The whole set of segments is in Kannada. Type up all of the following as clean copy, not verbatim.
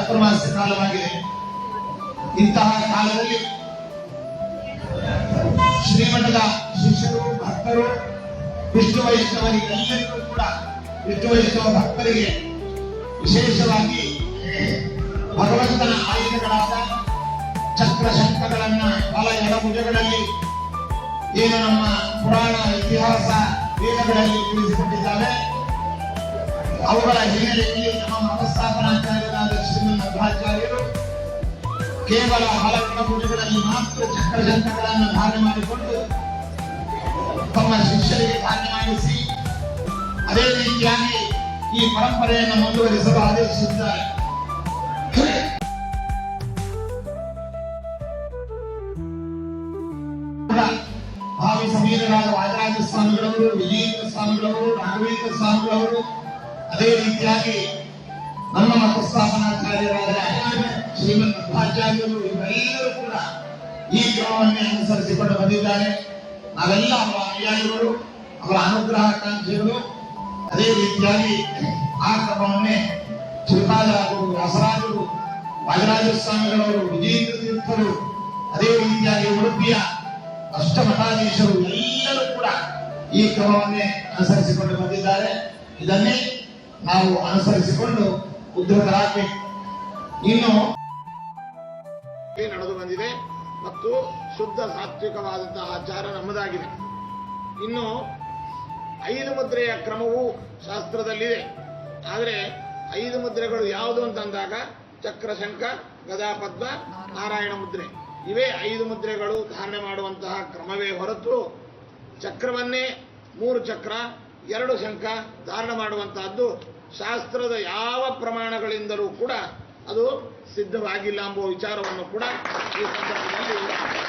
ಚಾತುರ್ಮಾಸ್ಯ ಕಾಲವಾಗಿದೆ. ಇಂತಹ ಕಾಲದಲ್ಲಿ ಶ್ರೀಮಠದ ಶಿಷ್ಯರು, ಭಕ್ತರು, ವಿಷ್ಣು ವೈಷ್ಣವರಿಗೆಲ್ಲರಿಗೂ ಕೂಡ ವಿಷ್ಣು ವೈಷ್ಣವ ಭಕ್ತರಿಗೆ ವಿಶೇಷವಾಗಿ ಭಗವಂತನ ಆಯುಧಗಳಾದ ಚಕ್ರ ಶಂಖಗಳನ್ನ ಬಲ ಎಡಭುಜಗಳಲ್ಲಿ ಏನು ನಮ್ಮ ಪುರಾಣ ಇತಿಹಾಸ ವೇದಗಳಲ್ಲಿ ತಿಳಿಸಿಕೊಟ್ಟಿದ್ದಾವೆ. ಅವುಗಳ ಹಿನ್ನೆಲೆಯಲ್ಲಿ ನಮ್ಮ ಮತಸ್ಥಾಪನಾಚಾರ್ಯರಾದ ಶ್ರೀಮನ್ ಮಧ್ವಾಚಾರ್ಯರು ಕೇವಲ ಬಲ ಎಡಭುಜಗಳಲ್ಲಿ ಮಾತ್ರ ಚಕ್ರ ಶಂಖಗಳನ್ನು ಧಾರಣೆ ಮಾಡಿಕೊಂಡು ತಮ್ಮ ಶಿಷ್ಯರಿಗೆ ಧಾರಣೆ ಮಾಡಿಸಿ ಅದೇ ರೀತಿಯಾಗಿ ಈ ಪರಂಪರೆಯನ್ನು ಮುಂದುವರಿಸಲು ಆದೇಶಿಸಿದ್ದಾರೆ. ಭಾವಿ ಸಮೀರರಾದ ವಾದರಾಜ ಸ್ವಾಮಿಗಳವರು, ವಿಜಯೇಂದ್ರ ಸ್ವಾಮಿಗಳವರು, ರಾಘವೇಂದ್ರ ಸ್ವಾಮಿಗಳವರು, ಅದೇ ರೀತಿಯಾಗಿ ನಮ್ಮ ಮತಸ್ಥಾಪನಾಚಾರ್ಯರಾದ ಶ್ರೀಮನ್ ಮಧ್ವಾಚಾರ್ಯರು ಇವರೆಲ್ಲರೂ ಕೂಡ ಈ ಕ್ರಮವನ್ನೇ ಅನುಸರಿಸಿಕೊಂಡು ಬಂದಿದ್ದಾರೆ. ನಾವೆಲ್ಲ ಅವರ ಅನುಯಾಯಿಗಳು, ಅವರ ಅನುಗ್ರಹಾಕಾಂಕ್ಷಿಗಳು. ಅದೇ ರೀತಿಯಾಗಿ ಆ ಕ್ರಮವನ್ನೇ ಶ್ರೀಪಾದರಾಜರು, ವ್ಯಾಸರಾಜರು, ವಾದರಾಜ ಸ್ವಾಮಿಗಳವರು, ವಿಜಯೇಂದ್ರ ತೀರ್ಥರು, ಅದೇ ರೀತಿಯಾಗಿ ಉಡುಪಿಯ ಅಷ್ಟಮಠಾಧೀಶರು ಎಲ್ಲರೂ ಕೂಡ ಈ ಕ್ರಮವನ್ನೇ ಅನುಸರಿಸಿಕೊಂಡು ಬಂದಿದ್ದಾರೆ. ಇದನ್ನೇ ನಾವು ಅನುಸರಿಸಿಕೊಂಡು ಉದ್ಧತರಾಗಬೇಕು. ಇನ್ನು ನಡೆದು ಬಂದಿದೆ ಮತ್ತು ಶುದ್ಧ ಸಾತ್ವಿಕವಾದಂತಹ ಆಚಾರ ನಮ್ಮದಾಗಿದೆ. ಇನ್ನು 5 ಮುದ್ರೆಯ ಕ್ರಮವು ಶಾಸ್ತ್ರದಲ್ಲಿದೆ. ಆದರೆ 5 ಮುದ್ರೆಗಳು ಯಾವುದು ಅಂತಂದಾಗ ಚಕ್ರ, ಶಂಖ, ಗದಾ, ಪದ್ಮ, ನಾರಾಯಣ ಮುದ್ರೆ ಇವೇ 5 ಮುದ್ರೆಗಳು ಧಾರಣೆ ಮಾಡುವಂತಹ ಕ್ರಮವೇ ಹೊರತು ಚಕ್ರವನ್ನೇ 3 ಚಕ್ರ 2 ಶಂಖ ಧಾರಣೆ ಮಾಡುವಂತಹದ್ದು ಶಾಸ್ತ್ರದ ಯಾವ ಪ್ರಮಾಣಗಳಿಂದಲೂ ಕೂಡ ಅದು ಸಿದ್ಧವಾಗಿಲ್ಲ ಎಂಬುವ ವಿಚಾರವನ್ನು ಕೂಡ ಈ ಸಂದರ್ಭದಲ್ಲಿ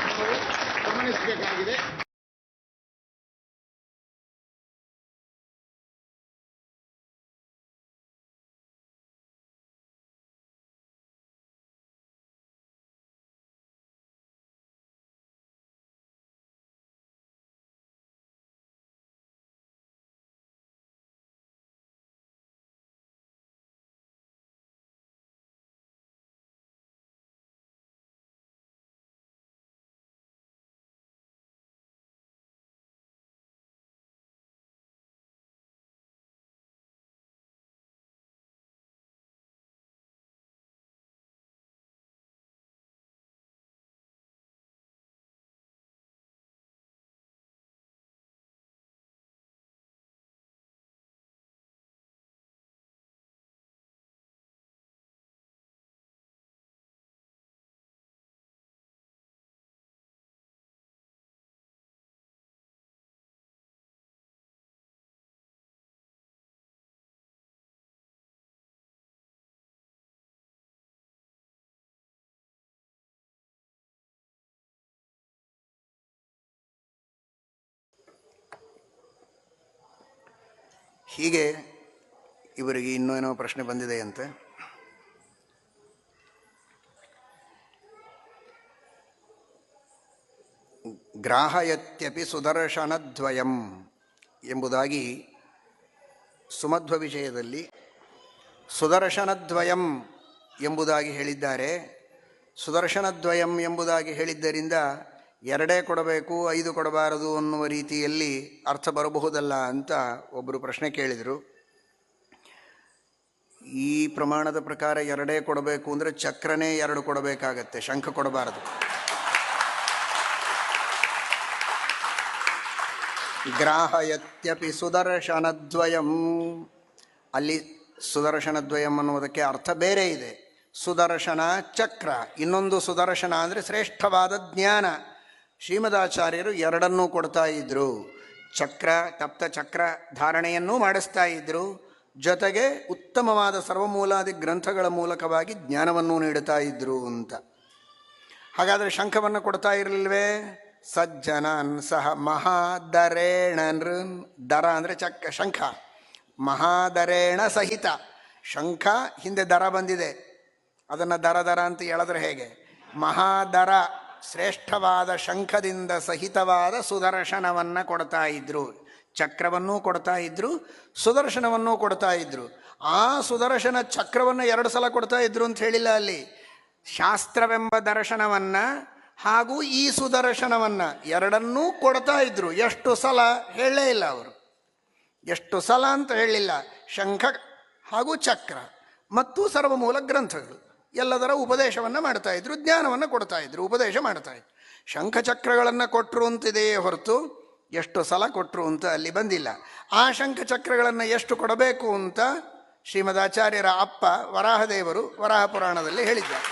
ನಾವು ಗಮನಿಸಬೇಕಾಗಿದೆ. ಹೀಗೆ ಇವರಿಗೆ ಇನ್ನೂ ಏನೋ ಪ್ರಶ್ನೆ ಬಂದಿದೆಯಂತೆ. ಗ್ರಾಹಯತ್ಯಪಿ ಸುದರ್ಶನದ್ವಯಂ ಎಂಬುದಾಗಿ ಸುಮಧ್ವ ವಿಷಯದಲ್ಲಿ ಸುದರ್ಶನದ್ವಯಂ ಎಂಬುದಾಗಿ ಹೇಳಿದ್ದಾರೆ. ಸುದರ್ಶನದ್ವಯಂ ಎಂಬುದಾಗಿ ಹೇಳಿದ್ದರಿಂದ 2 ಕೊಡಬೇಕು 5 ಕೊಡಬಾರದು ಅನ್ನುವ ರೀತಿಯಲ್ಲಿ ಅರ್ಥ ಬರಬಹುದಲ್ಲ ಅಂತ ಒಬ್ಬರು ಪ್ರಶ್ನೆ ಕೇಳಿದರು. ಈ ಪ್ರಮಾಣದ ಪ್ರಕಾರ 2 ಕೊಡಬೇಕು ಅಂದರೆ ಚಕ್ರನೇ 2 ಕೊಡಬೇಕಾಗತ್ತೆ, ಶಂಖ ಕೊಡಬಾರದು. ಗ್ರಾಹಯತ್ಯಪಿ ಸುದರ್ಶನದ್ವಯಂ, ಅಲ್ಲಿ ಸುದರ್ಶನದ್ವಯಂ ಅನ್ನುವುದಕ್ಕೆ ಅರ್ಥ ಬೇರೆ ಇದೆ. ಸುದರ್ಶನ ಚಕ್ರ, ಇನ್ನೊಂದು ಸುದರ್ಶನ ಅಂದರೆ ಶ್ರೇಷ್ಠವಾದ ಜ್ಞಾನ. ಶ್ರೀಮದಾಚಾರ್ಯರು 2 ಕೊಡ್ತಾ ಇದ್ದರು. ಚಕ್ರ, ತಪ್ತ ಚಕ್ರ ಧಾರಣೆಯನ್ನೂ ಮಾಡಿಸ್ತಾ ಇದ್ದರು, ಜೊತೆಗೆ ಉತ್ತಮವಾದ ಸರ್ವಮೂಲಾದಿ ಗ್ರಂಥಗಳ ಮೂಲಕವಾಗಿ ಜ್ಞಾನವನ್ನು ನೀಡುತ್ತಾ ಇದ್ದರು ಅಂತ. ಹಾಗಾದರೆ ಶಂಖವನ್ನು ಕೊಡ್ತಾ ಇರಲಿಲ್ವೇ? ಸಜ್ಜನನ್ ಸಹ ಮಹಾದರೇಣ, ದರ ಅಂದರೆ ಶಂಖ, ಮಹಾದರೇಣ ಸಹಿತ. ಶಂಖ ಹಿಂದೆ ದರ ಬಂದಿದೆ, ಅದನ್ನು ದರ ಅಂತ ಹೇಳಿದ್ರೆ ಹೇಗೆ? ಮಹಾದರ ಶ್ರೇಷ್ಠವಾದ ಶಂಖದಿಂದ ಸಹಿತವಾದ ಸುದರ್ಶನವನ್ನು ಕೊಡ್ತಾ ಇದ್ರು. ಚಕ್ರವನ್ನೂ ಕೊಡ್ತಾ ಇದ್ರು, ಸುದರ್ಶನವನ್ನೂ ಕೊಡ್ತಾ ಇದ್ರು. ಆ ಸುದರ್ಶನ ಚಕ್ರವನ್ನು 2 ಸಲ ಕೊಡ್ತಾ ಇದ್ರು ಅಂತ ಹೇಳಿಲ್ಲ ಅಲ್ಲಿ. ಶಾಸ್ತ್ರವೆಂಬ ದರ್ಶನವನ್ನು ಹಾಗೂ ಈ ಸುದರ್ಶನವನ್ನು ಎರಡನ್ನೂ ಕೊಡ್ತಾ ಇದ್ರು. ಎಷ್ಟು ಸಲ ಹೇಳಲೇ ಇಲ್ಲ ಅವರು, ಎಷ್ಟು ಸಲ ಅಂತ ಹೇಳಲಿಲ್ಲ. ಶಂಖ ಹಾಗೂ ಚಕ್ರ ಮತ್ತು ಸರ್ವಮೂಲ ಗ್ರಂಥಗಳು ಎಲ್ಲದರ ಉಪದೇಶವನ್ನು ಮಾಡ್ತಾ ಇದ್ರು, ಜ್ಞಾನವನ್ನು ಕೊಡ್ತಾ ಇದ್ರು, ಉಪದೇಶ ಮಾಡ್ತಾ ಇದ್ರು. ಶಂಖಚಕ್ರಗಳನ್ನು ಕೊಟ್ಟರು ಅಂತಿದೆಯೇ ಹೊರತು ಎಷ್ಟು ಸಲ ಕೊಟ್ಟರು ಅಂತ ಅಲ್ಲಿ ಬಂದಿಲ್ಲ. ಆ ಶಂಖಚಕ್ರಗಳನ್ನು ಎಷ್ಟು ಕೊಡಬೇಕು ಅಂತ ಶ್ರೀಮದಾಚಾರ್ಯರ ಅಪ್ಪ ವರಾಹದೇವರು ವರಾಹ ಪುರಾಣದಲ್ಲಿ ಹೇಳಿದ್ದಾರೆ.